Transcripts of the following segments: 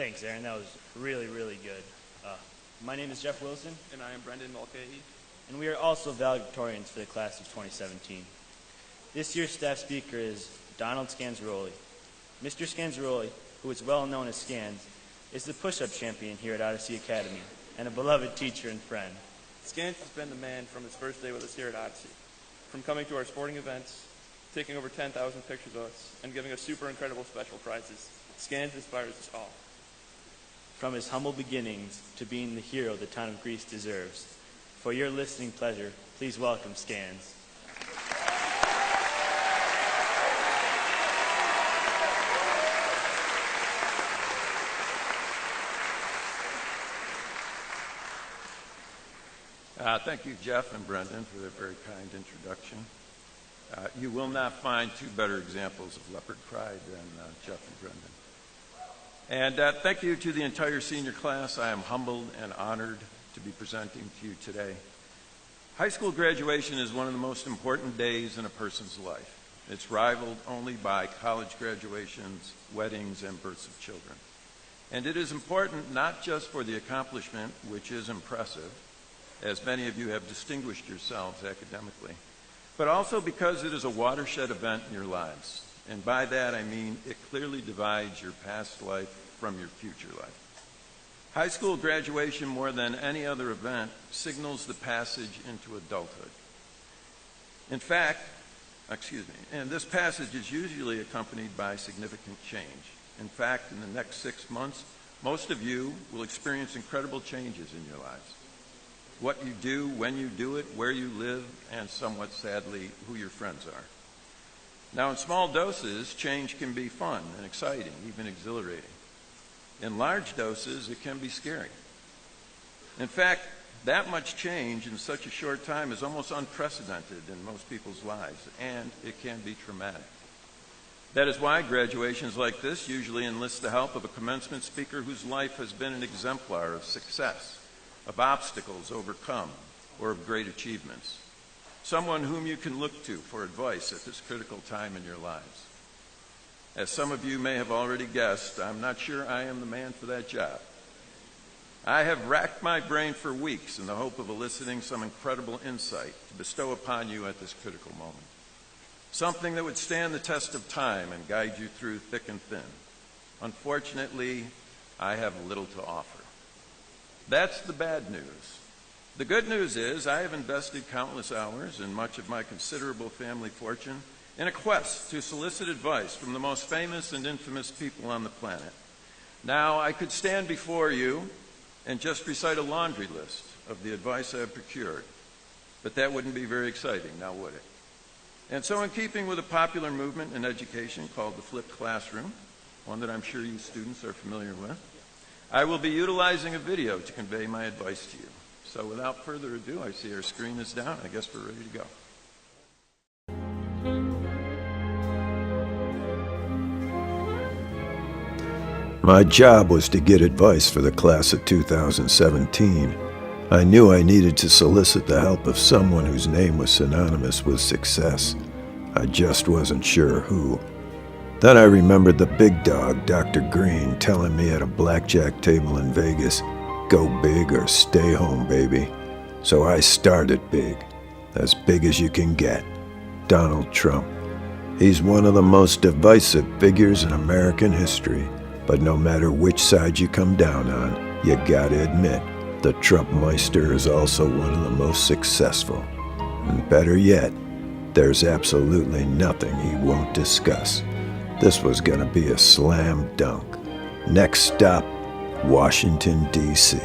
Thanks, Aaron. That was really, really good. My name is Jeff Wilson, And I am Brendan Mulcahy. and we are also valedictorians for the class of 2017. This year's staff speaker is Donald Scanzaroli. Mr. Scanzaroli, who is well known as Scanz, is the push-up champion here at Odyssey Academy and a beloved teacher and friend. Scanz has been the man from his first day with us here at Odyssey. From coming to our sporting events, taking over 10,000 pictures of us, and giving us super incredible special prizes, Scanz inspires us all. From his humble beginnings to being the hero the town of Greece deserves. For your listening pleasure, please welcome Scanz. Thank you, Jeff and Brendan, for their very kind introduction. You will not find two better examples of leopard pride than Jeff and Brendan. And thank you to the entire senior class. I am humbled and honored to be presenting to you today. High school graduation is one of the most important days in a person's life. It's rivaled only by college graduations, weddings, and births of children. And it is important not just for the accomplishment, which is impressive, as many of you have distinguished yourselves academically, but also because it is a watershed event in your lives. And by that I mean it clearly divides your past life from your future life. High school graduation, more than any other event, signals the passage into adulthood. In fact, and this passage is usually accompanied by significant change. In fact, in the next 6 months, most of you will experience incredible changes in your lives. What you do, when you do it, where you live, and somewhat sadly, who your friends are. Now, in small doses, change can be fun and exciting, even exhilarating. In large doses, it can be scary. In fact, that much change in such a short time is almost unprecedented in most people's lives, and it can be traumatic. That is why graduations like this usually enlist the help of a commencement speaker whose life has been an exemplar of success, of obstacles overcome, or of great achievements. Someone whom you can look to for advice at this critical time in your lives. As some of you may have already guessed, I'm not sure I am the man for that job. I have racked my brain for weeks in the hope of eliciting some incredible insight to bestow upon you at this critical moment. Something that would stand the test of time and guide you through thick and thin. Unfortunately, I have little to offer. That's the bad news. The good news is I have invested countless hours and much of my considerable family fortune in a quest to solicit advice from the most famous and infamous people on the planet. Now, I could stand before you and just recite a laundry list of the advice I have procured, but that wouldn't be very exciting, now would it? And so in keeping with a popular movement in education called the flipped classroom, one that I'm sure you students are familiar with, I will be utilizing a video to convey my advice to you. So without further ado, I see our screen is down. I guess we're ready to go. My job was to get advice for the class of 2017. I knew I needed to solicit the help of someone whose name was synonymous with success. I just wasn't sure who. Then I remembered the big dog, Dr. Green, telling me at a blackjack table in Vegas, "Go big or stay home, baby." So I started big, as big as you can get. Donald Trump. He's one of the most divisive figures in American history, but no matter which side you come down on, you gotta admit, the Trumpmeister is also one of the most successful. And better yet, there's absolutely nothing he won't discuss. This was gonna be a slam dunk. Next stop, Washington, D.C.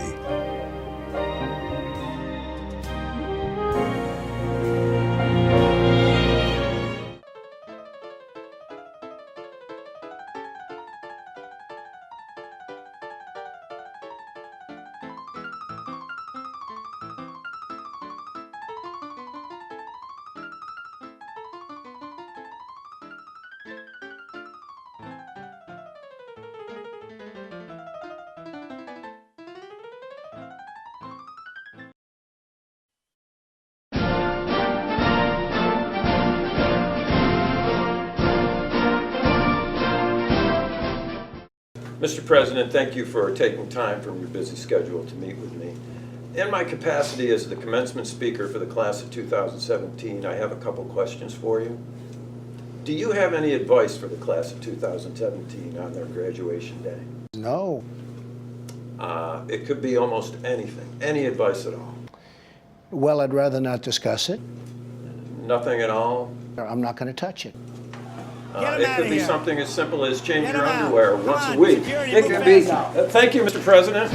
Mr. President, thank you for taking time from your busy schedule to meet with me. In my capacity as the commencement speaker for the class of 2017, I have a couple questions for you. Do you have any advice for the class of 2017 on their graduation day? No. It could be almost anything, any advice at all. Well, I'd rather not discuss it. Nothing at all? I'm not going to touch it. It could be something as simple as change Get your him out. underwear Come once on, a week. security, It move could be. fast. Thank you, Mr. President.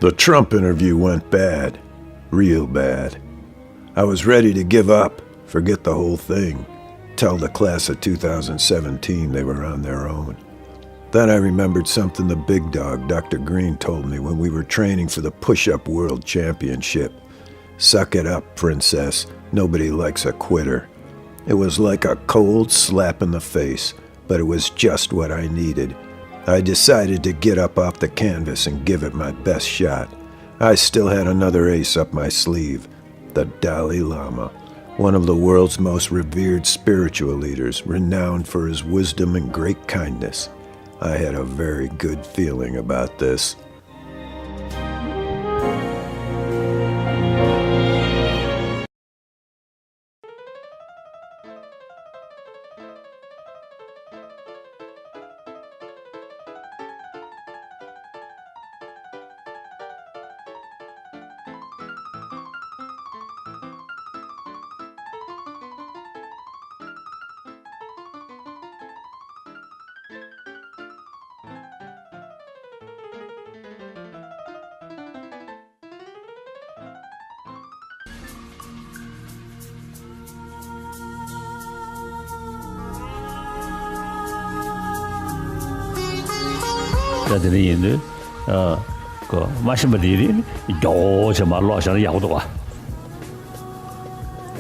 The Trump interview went bad, real bad. I was ready to give up, forget the whole thing, tell the class of 2017 they were on their own. Then I remembered something the big dog, Dr. Green, told me when we were training for the push-up world championship. Suck it up, princess. Nobody likes a quitter. It was like a cold slap in the face, but it was just what I needed. I decided to get up off the canvas and give it my best shot. I still had another ace up my sleeve, the Dalai Lama, one of the world's most revered spiritual leaders, renowned for his wisdom and great kindness. I had a very good feeling about this.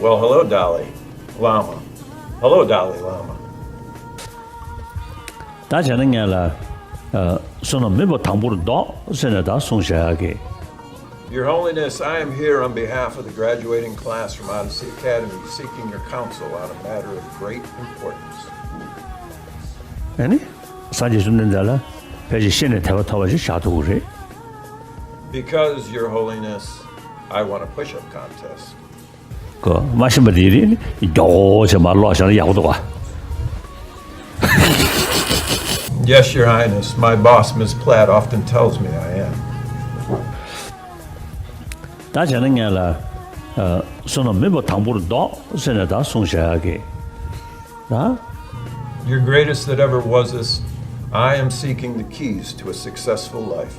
Well, hello, Dalai Lama. Hello, Dalai Lama. Your Holiness, I am here on behalf of the graduating class from Odyssey Academy seeking your counsel on a matter of great importance. Because, Your Holiness, I want a push-up contest. Yes, Your Highness. My boss, Ms. Platt, often tells me I am. Your greatest that ever was this, I am seeking the keys to a successful life.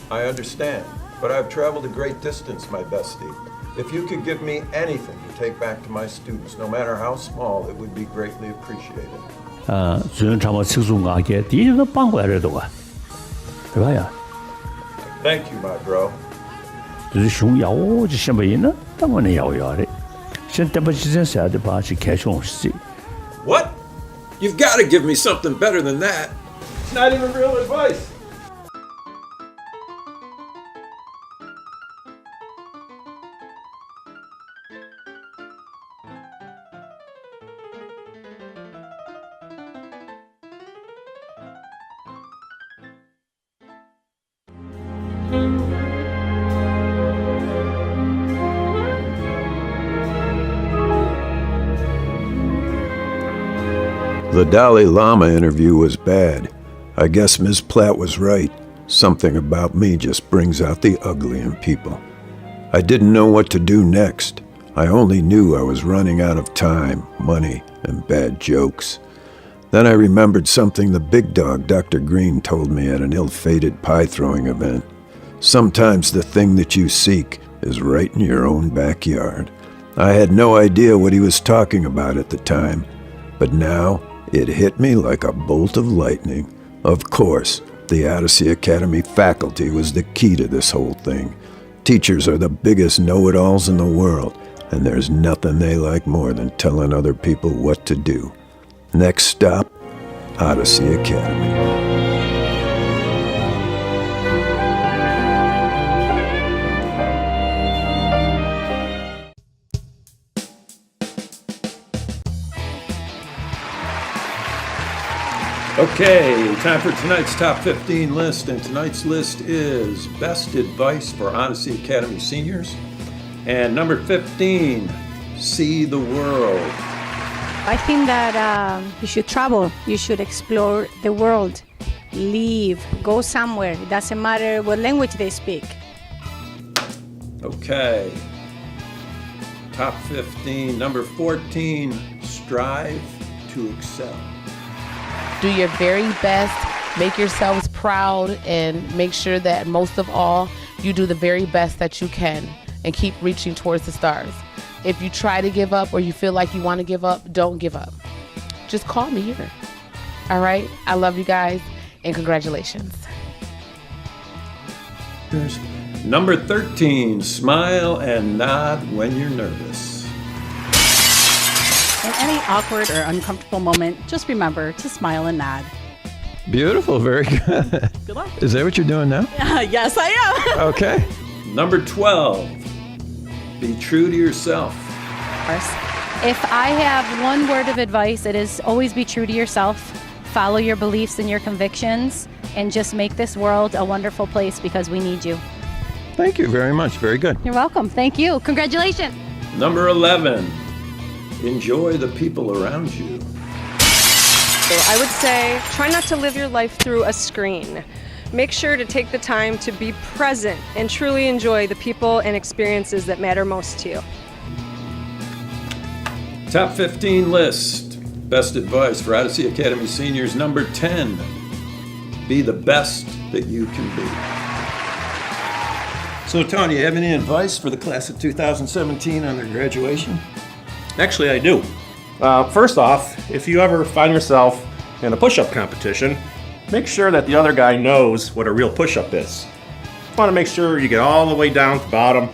I understand, but I've traveled a great distance, my bestie. If you could give me anything to take back to my students, no matter how small, it would be greatly appreciated. Thank you, my bro. What? You've got to give me something better than that. It's not even real advice. The Dalai Lama interview was bad. I guess Ms. Platt was right. Something about me just brings out the ugly in people. I didn't know what to do next. I only knew I was running out of time, money, and bad jokes. Then I remembered something the big dog, Dr. Green, told me at an ill-fated pie-throwing event. Sometimes the thing that you seek is right in your own backyard. I had no idea what he was talking about at the time, but now it hit me like a bolt of lightning. Of course, the Odyssey Academy faculty was the key to this whole thing. Teachers are the biggest know-it-alls in the world, and there's nothing they like more than telling other people what to do. Next stop, Odyssey Academy. Okay, time for tonight's top 15 list, and tonight's list is Best Advice for Odyssey Academy Seniors. And number 15, See the World. I think that you should travel, you should explore the world, leave, go somewhere. It doesn't matter what language they speak. Okay, top 15, number 14, Strive to Excel. Do your very best, make yourselves proud, and make sure that most of all, you do the very best that you can and keep reaching towards the stars. If you try to give up or you feel like you want to give up, don't give up. Just call me here. All right? I love you guys, and congratulations. Number 13, Smile and Nod when you're nervous. In any awkward or uncomfortable moment, just remember to smile and nod. Beautiful, very good. Good luck. Is that what you're doing now? Yes, I am. Okay. Number 12, Be true to yourself. If I have one word of advice, it is always be true to yourself, follow your beliefs and your convictions, and just make this world a wonderful place because we need you. Thank you very much. Very good. You're welcome. Thank you. Congratulations. Number 11, Enjoy the people around you. So I would say try not to live your life through a screen. Make sure to take the time to be present and truly enjoy the people and experiences that matter most to you. Top 15 list. Best advice for Odyssey Academy seniors. Number 10, Be the best that you can be. So, Tony, you have any advice for the class of 2017 on their graduation? Actually, I do. First off, if you ever find yourself in a push-up competition, make sure that the other guy knows what a real push-up is. You want to make sure you get all the way down to the bottom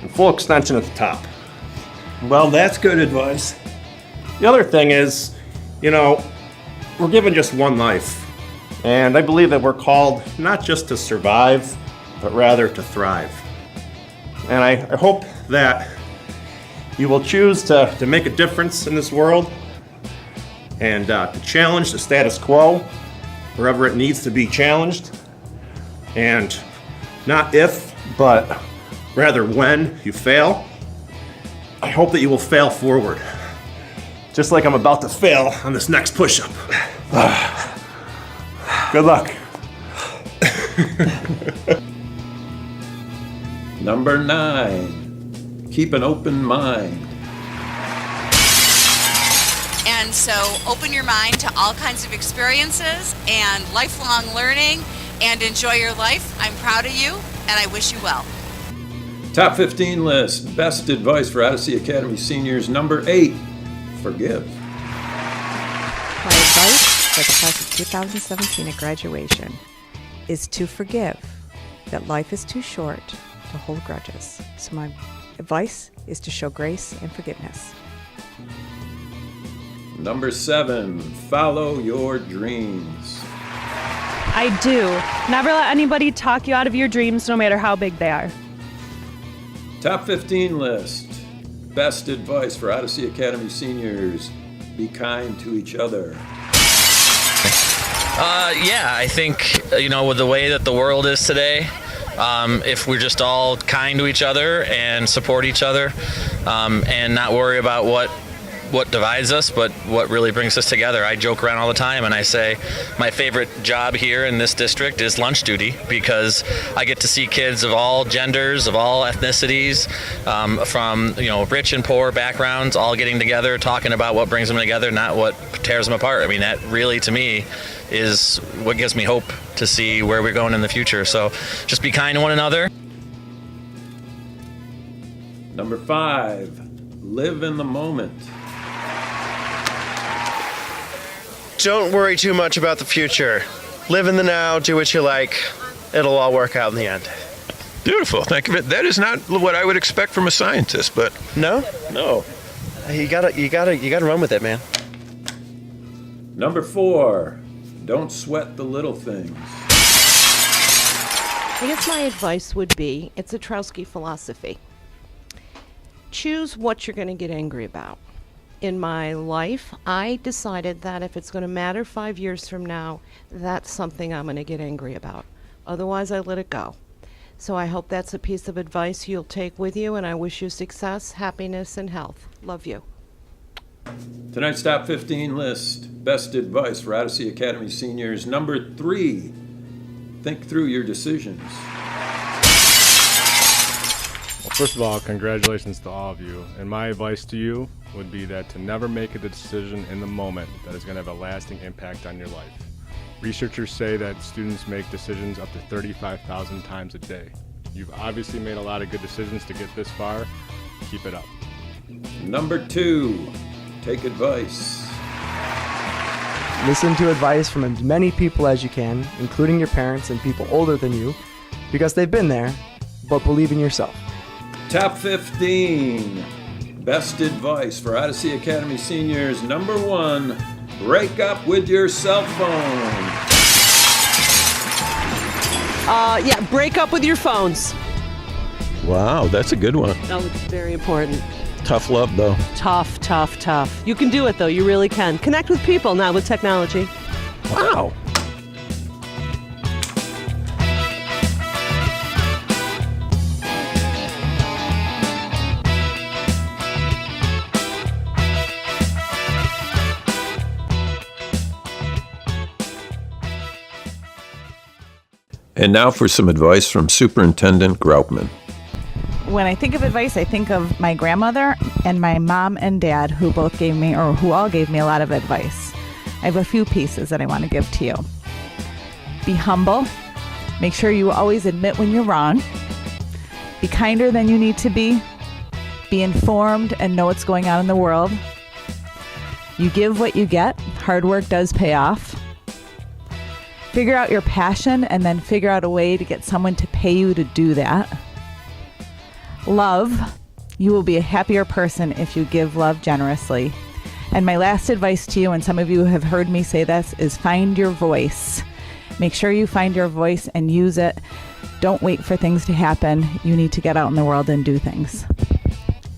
and full extension at the top. Well, that's good advice. The other thing is, we're given just one life. And I believe that we're called not just to survive, but rather to thrive. And I hope that you will choose to make a difference in this world and to challenge the status quo wherever it needs to be challenged. And not if, but rather when you fail, I hope that you will fail forward. Just like I'm about to fail on this next push-up. Good luck. Number 9, Keep an open mind. And so open your mind to all kinds of experiences and lifelong learning and enjoy your life. I'm proud of you and I wish you well. Top 15 list. Best advice for Odyssey Academy seniors. Number 8, Forgive. My advice for the class of 2017 at graduation is to forgive, that life is too short to hold grudges. So my advice is to show grace and forgiveness. Number 7, Follow your dreams. I do. Never let anybody talk you out of your dreams, no matter how big they are. Top 15 list. Best advice for Odyssey Academy seniors. Be kind to each other. Yeah, I think, with the way that the world is today, if we're just all kind to each other and support each other and not worry about what divides us, but what really brings us together. I joke around all the time and I say my favorite job here in this district is lunch duty because I get to see kids of all genders, of all ethnicities, from rich and poor backgrounds, all getting together, talking about what brings them together, not what tears them apart. I mean, that really, to me, is what gives me hope to see where we're going in the future. So just be kind to one another. Number 5, live in the moment. Don't worry too much about the future. Live in the now, do what you like. It'll all work out in the end. Beautiful. Thank you. That is not what I would expect from a scientist, but No? no. You gotta run with it, man. Number 4, don't sweat the little things. I guess my advice would be, it's a Trotsky philosophy. Choose what you're going to get angry about. In my life, I decided that if it's going to matter 5 years from now, that's something I'm going to get angry about. Otherwise, I let it go. So I hope that's a piece of advice you'll take with you, and I wish you success, happiness, and health. Love you. Tonight's top 15 list, best advice for Odyssey Academy seniors. Number 3, think through your decisions. Well, first of all, congratulations to all of you. And my advice to you would be that to never make a decision in the moment that is going to have a lasting impact on your life. Researchers say that students make decisions up to 35,000 times a day. You've obviously made a lot of good decisions to get this far. Keep it up. Number 2, take advice. Listen to advice from as many people as you can, including your parents and people older than you, because they've been there, but believe in yourself. Top 15, best advice for Odyssey Academy seniors. Number 1, break up with your cell phone. Yeah, break up with your phones. Wow, that's a good one. No, it's very important. Tough love, though. Tough, tough, tough. You can do it, though. You really can. Connect with people now with technology. Wow. And now for some advice from Superintendent Graupman. When I think of advice, I think of my grandmother and my mom and dad, who all gave me a lot of advice. I have a few pieces that I want to give to you. Be humble. Make sure you always admit when you're wrong. Be kinder than you need to be. Be informed and know what's going on in the world. You give what you get. Hard work does pay off. Figure out your passion and then figure out a way to get someone to pay you to do that. Love. You will be a happier person if you give love generously. And my last advice to you, and some of you have heard me say this, is find your voice. Make sure you find your voice and use it. Don't wait for things to happen. You need to get out in the world and do things.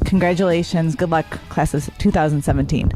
Congratulations. Good luck, class of 2017.